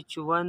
H1